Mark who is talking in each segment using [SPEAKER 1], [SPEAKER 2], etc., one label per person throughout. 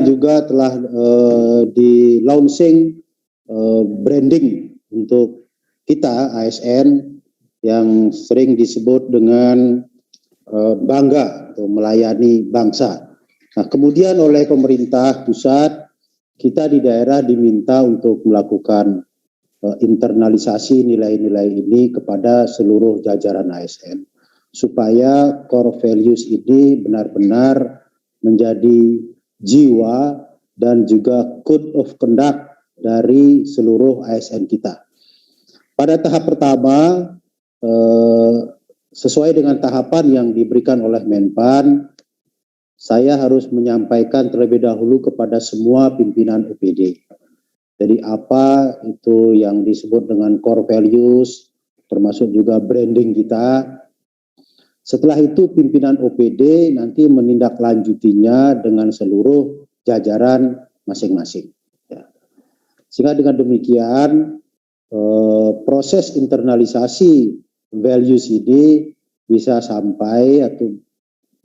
[SPEAKER 1] juga telah di launching branding untuk kita ASN yang sering disebut dengan bangga atau melayani bangsa. Nah, kemudian oleh pemerintah pusat, kita di daerah diminta untuk melakukan internalisasi nilai-nilai ini kepada seluruh jajaran ASN, supaya core values ini benar-benar menjadi jiwa dan juga code of conduct dari seluruh ASN kita. Pada tahap pertama, sesuai dengan tahapan yang diberikan oleh Menpan, saya harus menyampaikan terlebih dahulu kepada semua pimpinan OPD. Jadi apa itu yang disebut dengan core values, termasuk juga branding kita. Setelah itu pimpinan OPD nanti menindaklanjutinya dengan seluruh jajaran masing-masing. Ya. Sehingga dengan demikian proses internalisasi values ini bisa sampai atau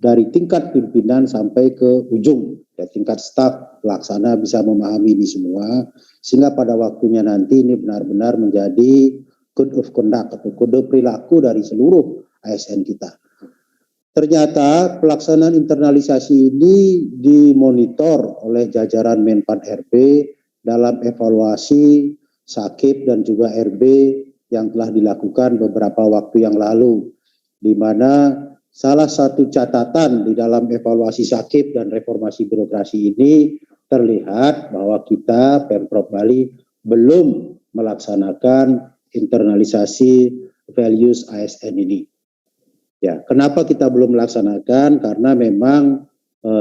[SPEAKER 1] dari tingkat pimpinan sampai ke ujung, ya, tingkat staf pelaksana bisa memahami ini semua, sehingga pada waktunya nanti ini benar-benar menjadi code of conduct atau kode perilaku dari seluruh ASN kita. Ternyata pelaksanaan internalisasi ini dimonitor oleh jajaran Menpan RB dalam evaluasi Sakip dan juga RB yang telah dilakukan beberapa waktu yang lalu, di mana salah satu catatan di dalam evaluasi Sakip dan reformasi birokrasi ini terlihat bahwa kita Pemprov Bali belum melaksanakan internalisasi values ASN ini. Ya, kenapa kita belum melaksanakan? Karena memang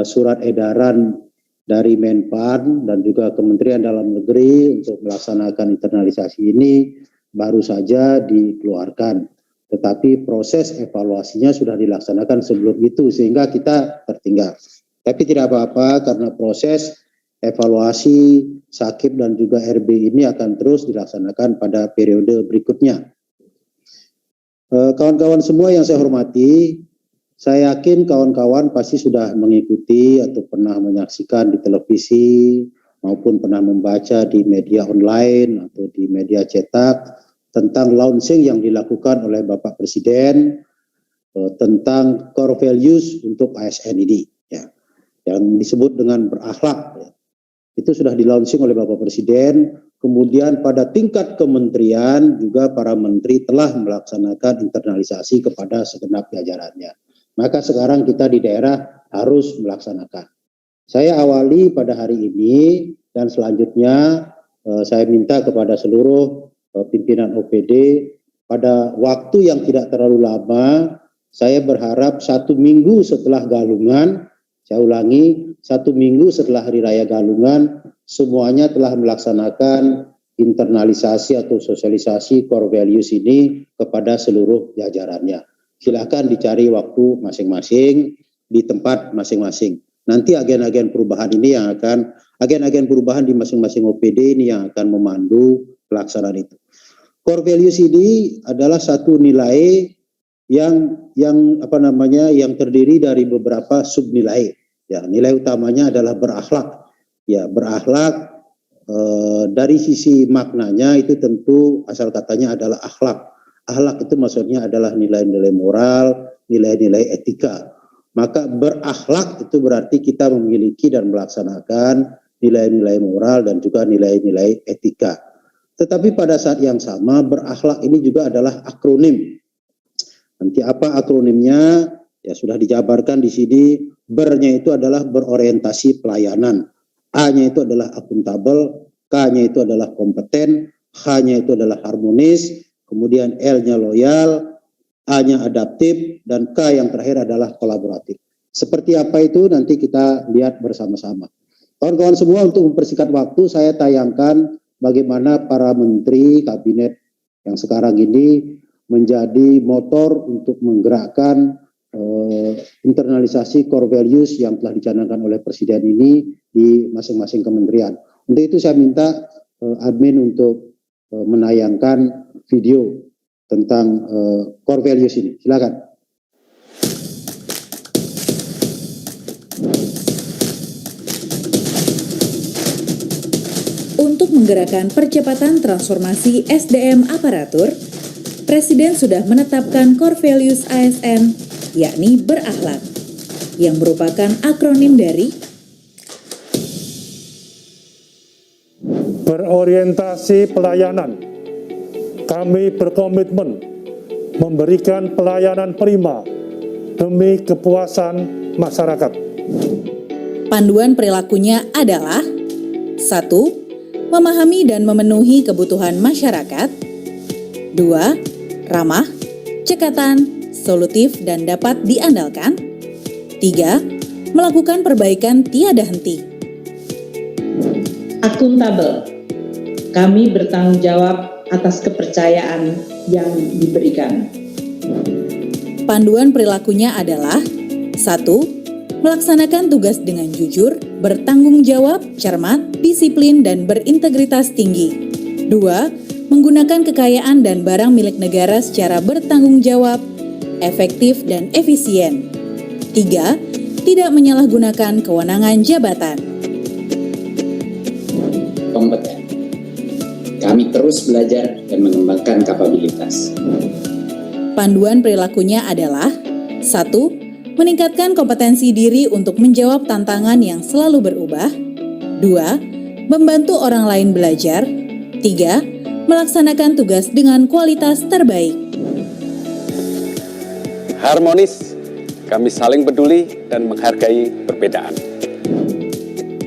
[SPEAKER 1] surat edaran dari Menpan dan juga Kementerian Dalam Negeri untuk melaksanakan internalisasi ini baru saja dikeluarkan. Tetapi proses evaluasinya sudah dilaksanakan sebelum itu, sehingga kita tertinggal. Tapi tidak apa-apa, karena proses evaluasi Sakip dan juga RB ini akan terus dilaksanakan pada periode berikutnya. Kawan-kawan semua yang saya hormati, saya yakin kawan-kawan pasti sudah mengikuti atau pernah menyaksikan di televisi maupun pernah membaca di media online atau di media cetak tentang launching yang dilakukan oleh Bapak Presiden tentang core values untuk ASN ini, ya, yang disebut dengan berakhlak. Ya. Itu sudah di-launching oleh Bapak Presiden. Kemudian pada tingkat kementerian juga para menteri telah melaksanakan internalisasi kepada segenap jajarannya. Maka sekarang kita di daerah harus melaksanakan. Saya awali pada hari ini dan selanjutnya saya minta kepada seluruh pimpinan OPD pada waktu yang tidak terlalu lama. Saya berharap 1 minggu setelah Galungan, saya ulangi, 1 minggu setelah Hari Raya Galungan, semuanya telah melaksanakan internalisasi atau sosialisasi core values ini kepada seluruh jajarannya. Silakan dicari waktu masing-masing di tempat masing-masing. Nanti agen-agen perubahan ini yang akan, agen-agen perubahan di masing-masing OPD ini yang akan memandu pelaksanaan itu. Core values ini adalah satu nilai yang terdiri dari beberapa subnilai. Ya, nilai utamanya adalah berakhlak. Ya, berakhlak dari sisi maknanya itu tentu asal katanya adalah akhlak. Akhlak itu maksudnya adalah nilai-nilai moral, nilai-nilai etika. Maka berakhlak itu berarti kita memiliki dan melaksanakan nilai-nilai moral dan juga nilai-nilai etika. Tetapi pada saat yang sama berakhlak ini juga adalah akronim. Nanti apa akronimnya? Ya sudah dijabarkan di sini. Ber-nya itu adalah berorientasi pelayanan. A-nya itu adalah akuntabel, K-nya itu adalah kompeten, H-nya itu adalah harmonis, kemudian L-nya loyal, A-nya adaptif, dan K yang terakhir adalah kolaboratif. Seperti apa itu nanti kita lihat bersama-sama. Kawan-kawan semua, untuk mempersingkat waktu, saya tayangkan bagaimana para menteri kabinet yang sekarang ini menjadi motor untuk menggerakkan internalisasi core values yang telah dicanangkan oleh Presiden ini di masing-masing kementerian. Untuk itu saya minta admin untuk menayangkan video tentang core values ini. Silakan.
[SPEAKER 2] untuk menggerakkan percepatan transformasi SDM aparatur, Presiden sudah menetapkan core values ASN, yakni berakhlak, yang merupakan akronim dari
[SPEAKER 3] berorientasi pelayanan. Kami berkomitmen memberikan pelayanan prima demi kepuasan masyarakat.
[SPEAKER 2] Panduan perilakunya adalah 1. Memahami dan memenuhi kebutuhan masyarakat. 2. Ramah, cekatan, solutif dan dapat diandalkan. 3. Melakukan perbaikan tiada henti.
[SPEAKER 4] Akuntabel. Kami bertanggung jawab atas kepercayaan yang diberikan.
[SPEAKER 2] Panduan perilakunya adalah 1. Melaksanakan tugas dengan jujur, bertanggung jawab, cermat, disiplin, dan berintegritas tinggi. 2. Menggunakan kekayaan dan barang milik negara secara bertanggung jawab, efektif, dan efisien. 3. Tidak menyalahgunakan kewenangan jabatan.
[SPEAKER 5] Kompeten. Kami terus belajar dan mengembangkan kapabilitas.
[SPEAKER 2] Panduan perilakunya adalah 1. Meningkatkan kompetensi diri untuk menjawab tantangan yang selalu berubah. 2. Membantu orang lain belajar. 3. Melaksanakan tugas dengan kualitas terbaik.
[SPEAKER 6] Harmonis, kami saling peduli dan menghargai perbedaan.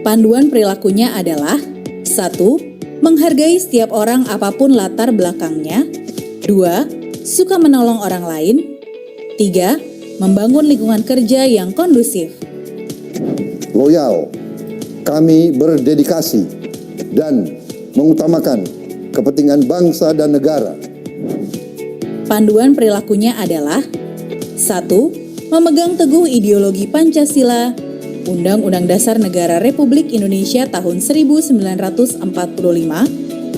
[SPEAKER 2] Panduan perilakunya adalah 1. Menghargai setiap orang apapun latar belakangnya. 2. Suka menolong orang lain. 3. Membangun lingkungan kerja yang kondusif.
[SPEAKER 7] Loyal, kami berdedikasi dan mengutamakan kepentingan bangsa dan negara.
[SPEAKER 2] Panduan perilakunya adalah 1. Memegang teguh ideologi Pancasila, Undang-Undang Dasar Negara Republik Indonesia tahun 1945,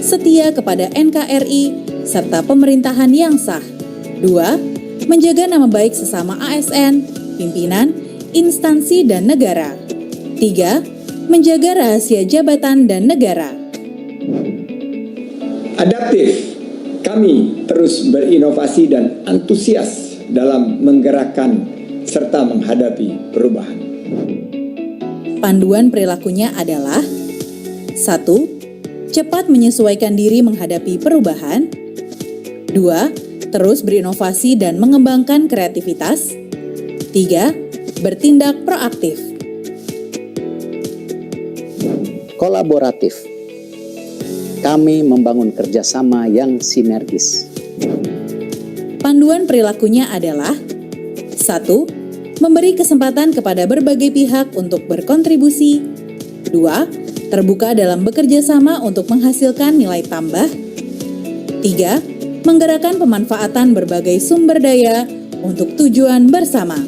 [SPEAKER 2] setia kepada NKRI, serta pemerintahan yang sah. 2. Menjaga nama baik sesama ASN, pimpinan, instansi, dan negara. 3. Menjaga rahasia jabatan dan negara.
[SPEAKER 8] Adaptif, kami terus berinovasi dan antusias dalam menggerakkan serta menghadapi perubahan.
[SPEAKER 2] Panduan perilakunya adalah 1. Cepat menyesuaikan diri menghadapi perubahan. 2. Terus berinovasi dan mengembangkan kreativitas. 3. Bertindak proaktif.
[SPEAKER 5] Kolaboratif. Kami membangun kerjasama yang sinergis.
[SPEAKER 2] Panduan perilakunya adalah 1. Memberi kesempatan kepada berbagai pihak untuk berkontribusi. 2. Terbuka dalam bekerja sama untuk menghasilkan nilai tambah. 3. Menggerakkan pemanfaatan berbagai sumber daya untuk tujuan bersama.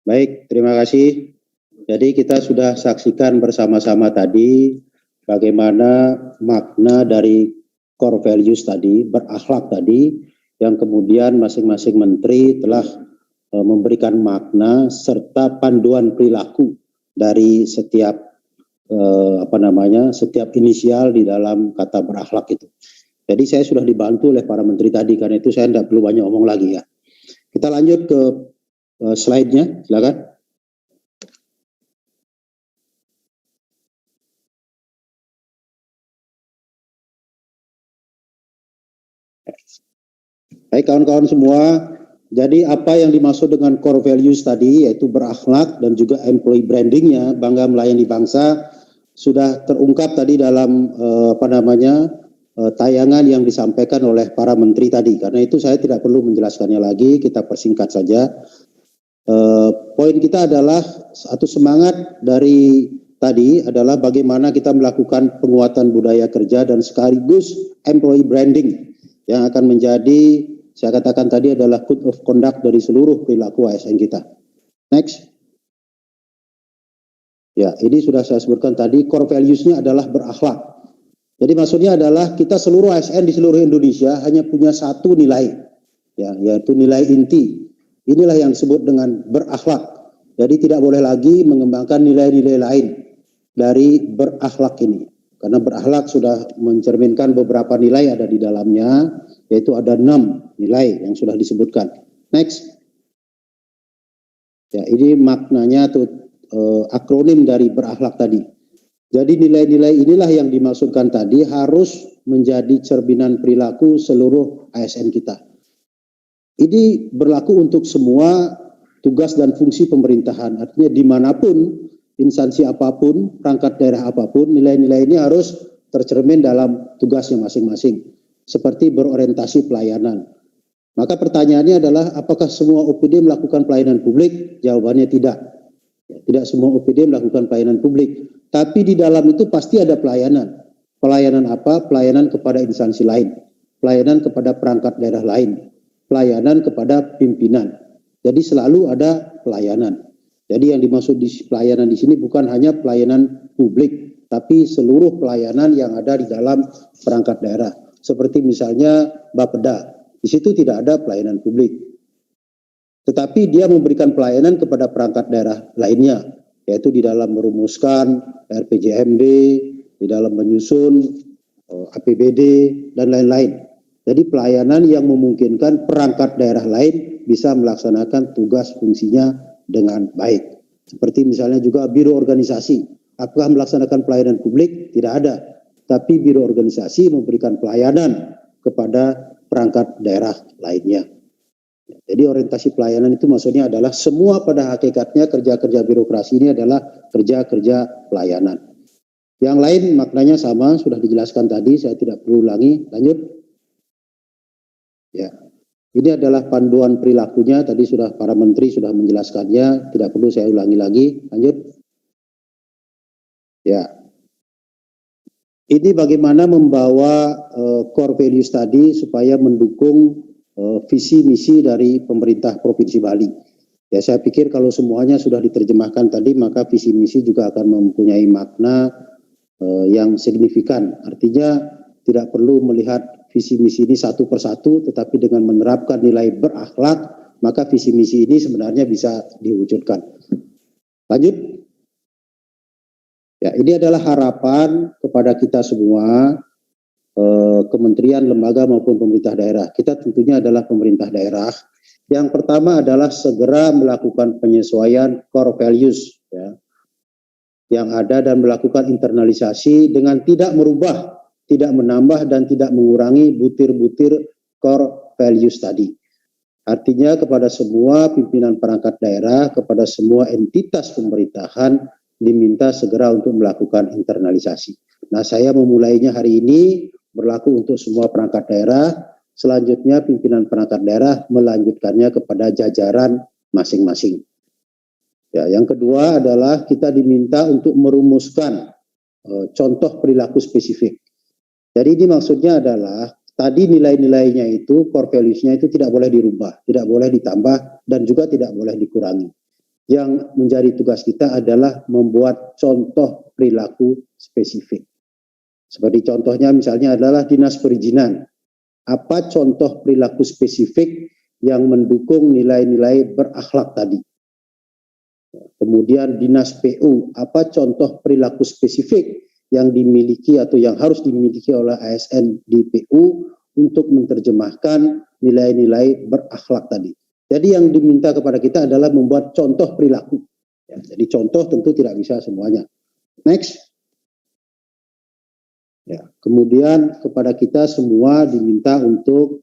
[SPEAKER 1] Baik, terima kasih. Jadi kita sudah saksikan bersama-sama tadi bagaimana makna dari core values tadi, berakhlak tadi, yang kemudian masing-masing menteri telah memberikan makna serta panduan perilaku dari setiap setiap inisial di dalam kata berakhlak itu. Jadi saya sudah dibantu oleh para menteri tadi, karena itu saya tidak perlu banyak omong lagi ya. Kita lanjut ke slide-nya, silakan. Baik kawan-kawan semua, jadi apa yang dimaksud dengan core values tadi, yaitu berakhlak dan juga employee brandingnya, bangga melayani bangsa, sudah terungkap tadi dalam tayangan yang disampaikan oleh para menteri tadi. Karena itu saya tidak perlu menjelaskannya lagi, kita persingkat saja. Poin kita adalah satu semangat dari tadi adalah bagaimana kita melakukan penguatan budaya kerja dan sekaligus employee branding yang akan menjadi, saya katakan tadi, adalah code of conduct dari seluruh perilaku ASN kita. Next. Ya, ini sudah saya sebutkan tadi, core values-nya adalah berakhlak. Jadi maksudnya adalah kita seluruh ASN di seluruh Indonesia hanya punya satu nilai, ya, yaitu nilai inti. Inilah yang disebut dengan berakhlak. Jadi tidak boleh lagi mengembangkan nilai-nilai lain dari berakhlak ini. Karena berakhlak sudah mencerminkan beberapa nilai ada di dalamnya, yaitu ada 6 nilai yang sudah disebutkan. Next. Ya, ini maknanya atau akronim dari berakhlak tadi. Jadi nilai-nilai inilah yang dimaksudkan tadi harus menjadi cerminan perilaku seluruh ASN kita. Ini berlaku untuk semua tugas dan fungsi pemerintahan. Artinya dimanapun, instansi apapun, perangkat daerah apapun, nilai-nilai ini harus tercermin dalam tugasnya masing-masing. Seperti berorientasi pelayanan. Maka pertanyaannya adalah apakah semua OPD melakukan pelayanan publik? Jawabannya tidak. Tidak semua OPD melakukan pelayanan publik. Tapi di dalam itu pasti ada pelayanan. Pelayanan apa? Pelayanan kepada instansi lain. Pelayanan kepada perangkat daerah lain. Pelayanan kepada pimpinan. Jadi selalu ada pelayanan. Jadi yang dimaksud di pelayanan di sini bukan hanya pelayanan publik, tapi seluruh pelayanan yang ada di dalam perangkat daerah. Seperti misalnya Bapeda. Di situ tidak ada pelayanan publik. Tetapi dia memberikan pelayanan kepada perangkat daerah lainnya, yaitu di dalam merumuskan RPJMD, di dalam menyusun APBD, dan lain-lain. Jadi pelayanan yang memungkinkan perangkat daerah lain bisa melaksanakan tugas fungsinya dengan baik. Seperti misalnya juga biro organisasi. Apakah melaksanakan pelayanan publik? Tidak ada. Tapi biro organisasi memberikan pelayanan kepada perangkat daerah lainnya. Jadi orientasi pelayanan itu maksudnya adalah semua pada hakikatnya kerja-kerja birokrasi ini adalah kerja-kerja pelayanan. Yang lain maknanya sama, sudah dijelaskan tadi, saya tidak perlu ulangi. Lanjut. Ya, ini adalah panduan perilakunya, tadi sudah para menteri sudah menjelaskannya, tidak perlu saya ulangi lagi. Lanjut. Ya, ini bagaimana membawa core values tadi supaya mendukung visi misi dari pemerintah Provinsi Bali. Ya, saya pikir kalau semuanya sudah diterjemahkan tadi, maka visi misi juga akan mempunyai makna yang signifikan. Artinya tidak perlu melihat visi misi ini satu persatu, tetapi dengan menerapkan nilai berakhlak, maka visi misi ini sebenarnya bisa diwujudkan. Lanjut. Ya, ini adalah harapan kepada kita semua, kementerian, lembaga maupun pemerintah daerah. Kita tentunya adalah pemerintah daerah. Yang pertama adalah segera melakukan penyesuaian core values, ya, yang ada dan melakukan internalisasi dengan tidak merubah, tidak menambah dan tidak mengurangi butir-butir core values tadi. Artinya kepada semua pimpinan perangkat daerah, kepada semua entitas pemerintahan diminta segera untuk melakukan internalisasi. Nah, saya memulainya hari ini, berlaku untuk semua perangkat daerah. Selanjutnya pimpinan perangkat daerah melanjutkannya kepada jajaran masing-masing. Ya, yang kedua adalah kita diminta untuk merumuskan contoh perilaku spesifik. Jadi ini maksudnya adalah tadi nilai-nilainya itu, core values-nya itu tidak boleh dirubah, tidak boleh ditambah, dan juga tidak boleh dikurangi. Yang menjadi tugas kita adalah membuat contoh perilaku spesifik. Seperti contohnya misalnya adalah dinas perizinan. Apa contoh perilaku spesifik yang mendukung nilai-nilai berakhlak tadi? Kemudian dinas PU, apa contoh perilaku spesifik yang dimiliki atau yang harus dimiliki oleh ASN di PU untuk menerjemahkan nilai-nilai berakhlak tadi. Jadi yang diminta kepada kita adalah membuat contoh perilaku. Ya, jadi contoh tentu tidak bisa semuanya. Next. Ya, kemudian kepada kita semua diminta untuk,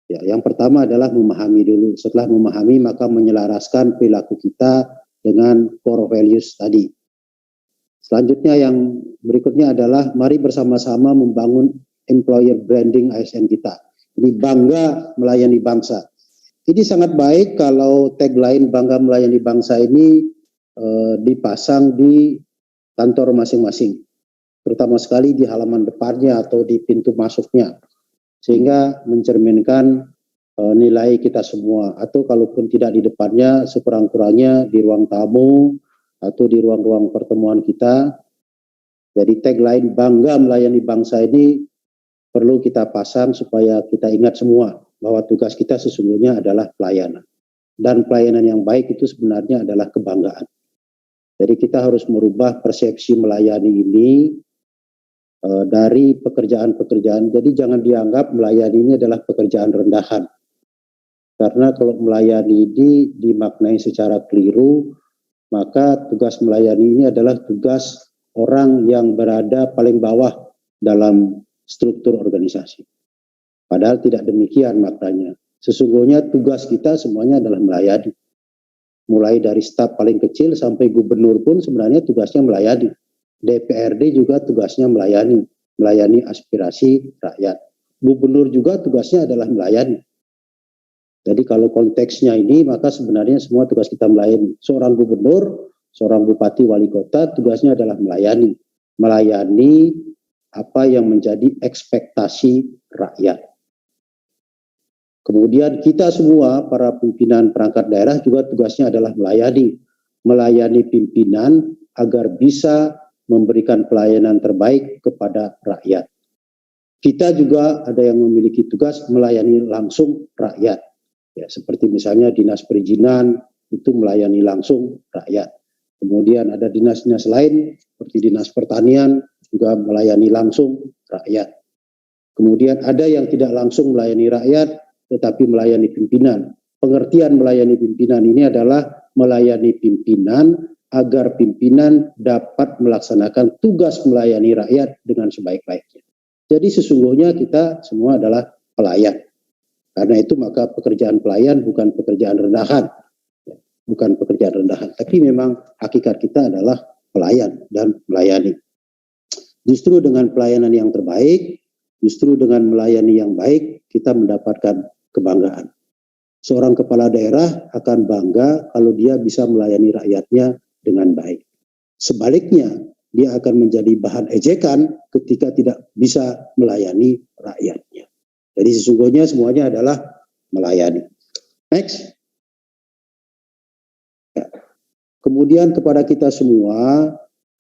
[SPEAKER 1] ya, yang pertama adalah memahami dulu. Setelah memahami maka menyelaraskan perilaku kita dengan core values tadi. Selanjutnya yang berikutnya adalah mari bersama-sama membangun employer branding ASN kita. Ini bangga melayani bangsa. Ini sangat baik kalau tagline bangga melayani bangsa ini dipasang di kantor masing-masing. Terutama sekali di halaman depannya atau di pintu masuknya. Sehingga mencerminkan nilai kita semua. Atau kalaupun tidak di depannya, sekurang-kurangnya di ruang tamu atau di ruang-ruang pertemuan kita. Jadi tagline bangga melayani bangsa ini perlu kita pasang supaya kita ingat semua bahwa tugas kita sesungguhnya adalah pelayanan. Dan pelayanan yang baik itu sebenarnya adalah kebanggaan. Jadi kita harus merubah persepsi melayani ini dari pekerjaan-pekerjaan. Jadi jangan dianggap melayani ini adalah pekerjaan rendahan. Karena kalau melayani ini dimaknai secara keliru, maka tugas melayani ini adalah tugas orang yang berada paling bawah dalam struktur organisasi. Padahal tidak demikian maknanya. Sesungguhnya tugas kita semuanya adalah melayani. Mulai dari staf paling kecil sampai gubernur pun sebenarnya tugasnya melayani. DPRD juga tugasnya melayani aspirasi rakyat. Gubernur juga tugasnya adalah melayani. Jadi kalau konteksnya ini, maka sebenarnya semua tugas kita melayani. Seorang gubernur, seorang bupati, wali kota, tugasnya adalah melayani. Melayani apa yang menjadi ekspektasi rakyat. Kemudian kita semua, para pimpinan perangkat daerah juga tugasnya adalah melayani. Melayani pimpinan agar bisa memberikan pelayanan terbaik kepada rakyat. Kita juga ada yang memiliki tugas melayani langsung rakyat. Ya, seperti misalnya dinas perizinan itu melayani langsung rakyat. Kemudian ada dinas-dinas lain seperti dinas pertanian juga melayani langsung rakyat. Kemudian ada yang tidak langsung melayani rakyat tetapi melayani pimpinan. Pengertian melayani pimpinan ini adalah melayani pimpinan agar pimpinan dapat melaksanakan tugas melayani rakyat dengan sebaik-baiknya. Jadi sesungguhnya kita semua adalah pelayan. Karena itu maka pekerjaan pelayan bukan pekerjaan rendahan. Bukan pekerjaan rendahan. Tapi memang hakikat kita adalah pelayan dan melayani. Justru dengan pelayanan yang terbaik, justru dengan melayani yang baik, kita mendapatkan kebanggaan. Seorang kepala daerah akan bangga kalau dia bisa melayani rakyatnya dengan baik. Sebaliknya, dia akan menjadi bahan ejekan ketika tidak bisa melayani rakyatnya. Jadi sesungguhnya semuanya adalah melayani. Next. Ya. Kemudian kepada kita semua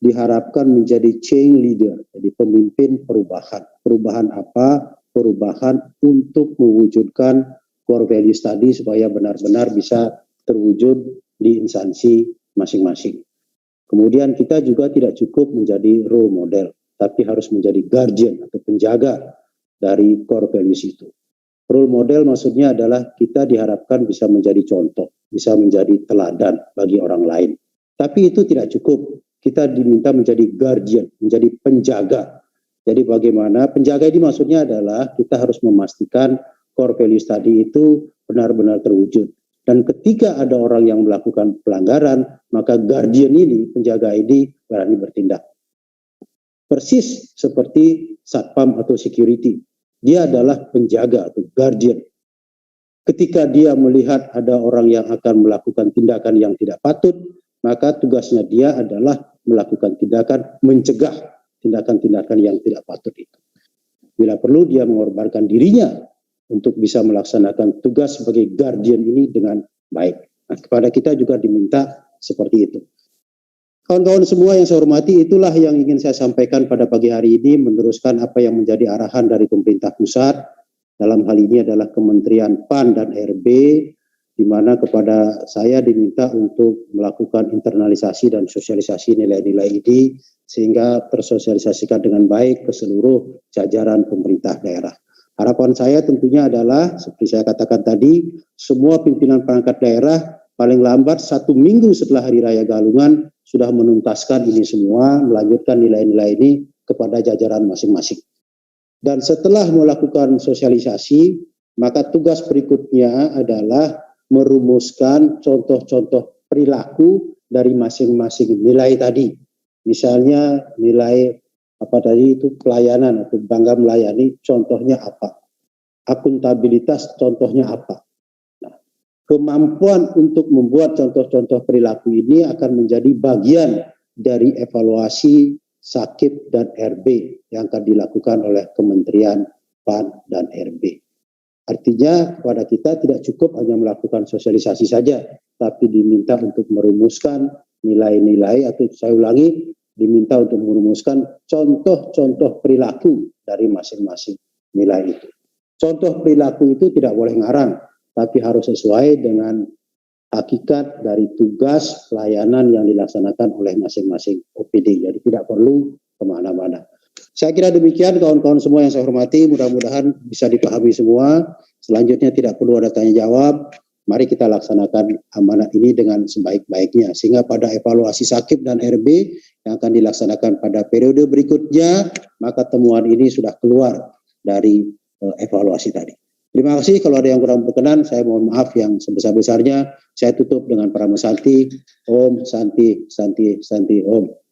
[SPEAKER 1] diharapkan menjadi change leader, jadi pemimpin perubahan. Perubahan apa? Perubahan untuk mewujudkan core values tadi supaya benar-benar bisa terwujud di instansi masing-masing. Kemudian kita juga tidak cukup menjadi role model, tapi harus menjadi guardian atau penjaga dari core values itu. Role model maksudnya adalah kita diharapkan bisa menjadi contoh, bisa menjadi teladan bagi orang lain. Tapi itu tidak cukup. Kita diminta menjadi guardian, menjadi penjaga. Jadi bagaimana? Penjaga ini maksudnya adalah kita harus memastikan core values tadi itu benar-benar terwujud. Dan ketika ada orang yang melakukan pelanggaran, maka guardian ini, penjaga ini berani bertindak. Persis seperti satpam atau security. Dia adalah penjaga atau guardian. Ketika dia melihat ada orang yang akan melakukan tindakan yang tidak patut, maka tugasnya dia adalah melakukan tindakan mencegah tindakan-tindakan yang tidak patut itu. Bila perlu dia mengorbankan dirinya untuk bisa melaksanakan tugas sebagai guardian ini dengan baik. Nah, kepada kita juga diminta seperti itu. Kawan-kawan semua yang saya hormati, itulah yang ingin saya sampaikan pada pagi hari ini, meneruskan apa yang menjadi arahan dari pemerintah pusat. Dalam hal ini adalah Kementerian PAN dan RB, di mana kepada saya diminta untuk melakukan internalisasi dan sosialisasi nilai-nilai ini, sehingga tersosialisasikan dengan baik ke seluruh jajaran pemerintah daerah. Harapan saya tentunya adalah, seperti saya katakan tadi, semua pimpinan perangkat daerah paling lambat 1 minggu setelah Hari Raya Galungan sudah menuntaskan ini semua, melanjutkan nilai-nilai ini kepada jajaran masing-masing. Dan setelah melakukan sosialisasi, maka tugas berikutnya adalah merumuskan contoh-contoh perilaku dari masing-masing nilai tadi. Misalnya nilai apa tadi itu pelayanan atau bangga melayani, contohnya apa? Akuntabilitas contohnya apa? Kemampuan untuk membuat contoh-contoh perilaku ini akan menjadi bagian dari evaluasi Sakip dan RB yang akan dilakukan oleh Kementerian PAN dan RB. Artinya kepada kita tidak cukup hanya melakukan sosialisasi saja, tapi diminta untuk merumuskan nilai-nilai, atau saya ulangi, diminta untuk merumuskan contoh-contoh perilaku dari masing-masing nilai itu. Contoh perilaku itu tidak boleh ngarang, tapi harus sesuai dengan hakikat dari tugas pelayanan yang dilaksanakan oleh masing-masing OPD. Jadi tidak perlu kemana-mana. Saya kira demikian kawan-kawan semua yang saya hormati, mudah-mudahan bisa dipahami semua. Selanjutnya tidak perlu ada tanya jawab. Mari kita laksanakan amanat ini dengan sebaik-baiknya. Sehingga pada evaluasi Sakip dan RB yang akan dilaksanakan pada periode berikutnya, maka temuan ini sudah keluar dari evaluasi tadi. Terima kasih. Kalau ada yang kurang berkenan, saya mohon maaf yang sebesar-besarnya. Saya tutup dengan Parama Santi. Om Santi, Santi, Santi, Om.